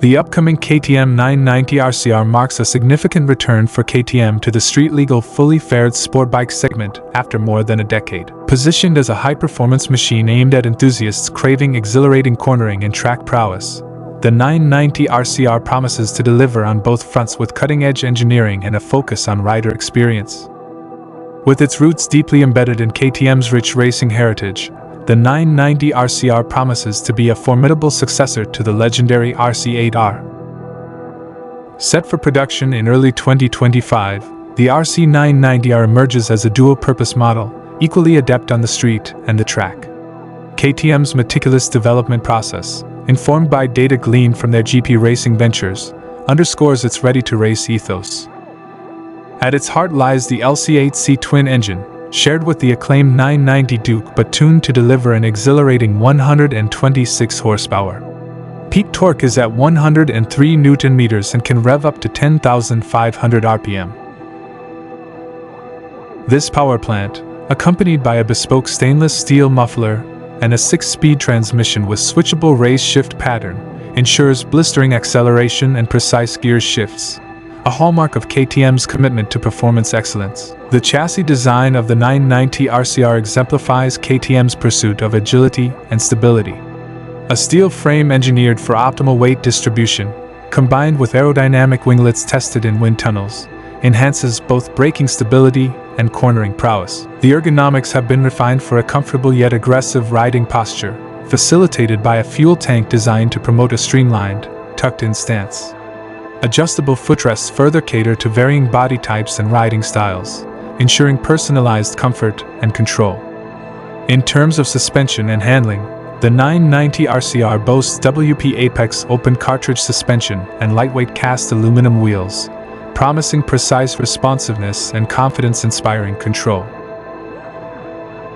The upcoming KTM 990 RCR marks a significant return for KTM to the street-legal fully faired sport bike segment after more than a decade. Positioned as a high-performance machine aimed at enthusiasts craving exhilarating cornering and track prowess, the 990 RCR promises to deliver on both fronts with cutting-edge engineering and a focus on rider experience. With its roots deeply embedded in KTM's rich racing heritage, the 990 RCR promises to be a formidable successor to the legendary RC8R. Set for production in early 2025, the RC990R emerges as a dual-purpose model, equally adept on the street and the track. KTM's meticulous development process, informed by data gleaned from their GP racing ventures, underscores its ready-to-race ethos. At its heart lies the LC8C twin engine, shared with the acclaimed 990 Duke but tuned to deliver an exhilarating 126 horsepower. Peak torque is at 103 Nm and can rev up to 10,500 RPM. This power plant, accompanied by a bespoke stainless steel muffler and a 6-speed transmission with switchable race shift pattern, ensures blistering acceleration and precise gear shifts, a hallmark of KTM's commitment to performance excellence. The chassis design of the 990 RCR exemplifies KTM's pursuit of agility and stability. A steel frame engineered for optimal weight distribution, combined with aerodynamic winglets tested in wind tunnels, enhances both braking stability and cornering prowess. The ergonomics have been refined for a comfortable yet aggressive riding posture, facilitated by a fuel tank designed to promote a streamlined, tucked-in stance. Adjustable footrests further cater to varying body types and riding styles, ensuring personalized comfort and control. In terms of suspension and handling, the 990 RCR boasts WP Apex open cartridge suspension and lightweight cast aluminum wheels, promising precise responsiveness and confidence-inspiring control.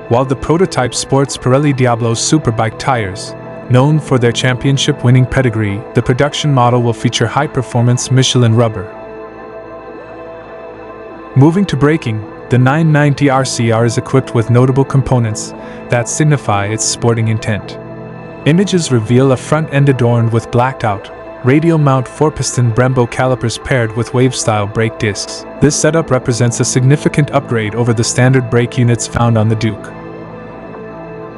While the prototype sports Pirelli Diablo Superbike tires, known for their championship-winning pedigree, the production model will feature high-performance Michelin rubber. Moving to braking, the 990 RCR is equipped with notable components that signify its sporting intent. Images reveal a front end adorned with blacked-out, radial-mount 4-piston Brembo calipers paired with wave-style brake discs. This setup represents a significant upgrade over the standard brake units found on the Duke.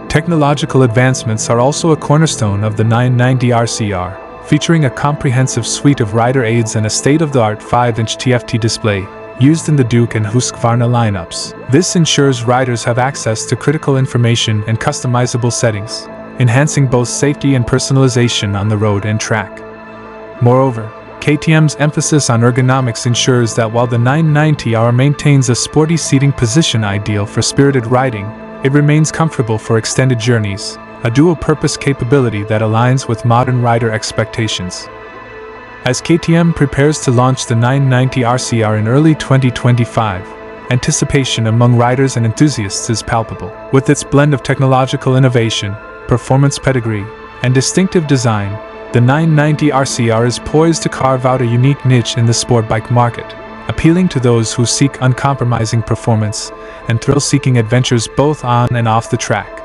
Technological advancements are also a cornerstone of the 990 RCR, featuring a comprehensive suite of rider aids and a state-of-the-art 5-inch TFT display, used in the Duke and Husqvarna lineups. This ensures riders have access to critical information and customizable settings, enhancing both safety and personalization on the road and track. Moreover, KTM's emphasis on ergonomics ensures that while the 990R maintains a sporty seating position ideal for spirited riding, it remains comfortable for extended journeys, a dual-purpose capability that aligns with modern rider expectations. As KTM prepares to launch the 990 RCR in early 2025, anticipation among riders and enthusiasts is palpable. With its blend of technological innovation, performance pedigree, and distinctive design, the 990 RCR is poised to carve out a unique niche in the sport bike market, appealing to those who seek uncompromising performance and thrill-seeking adventures both on and off the track.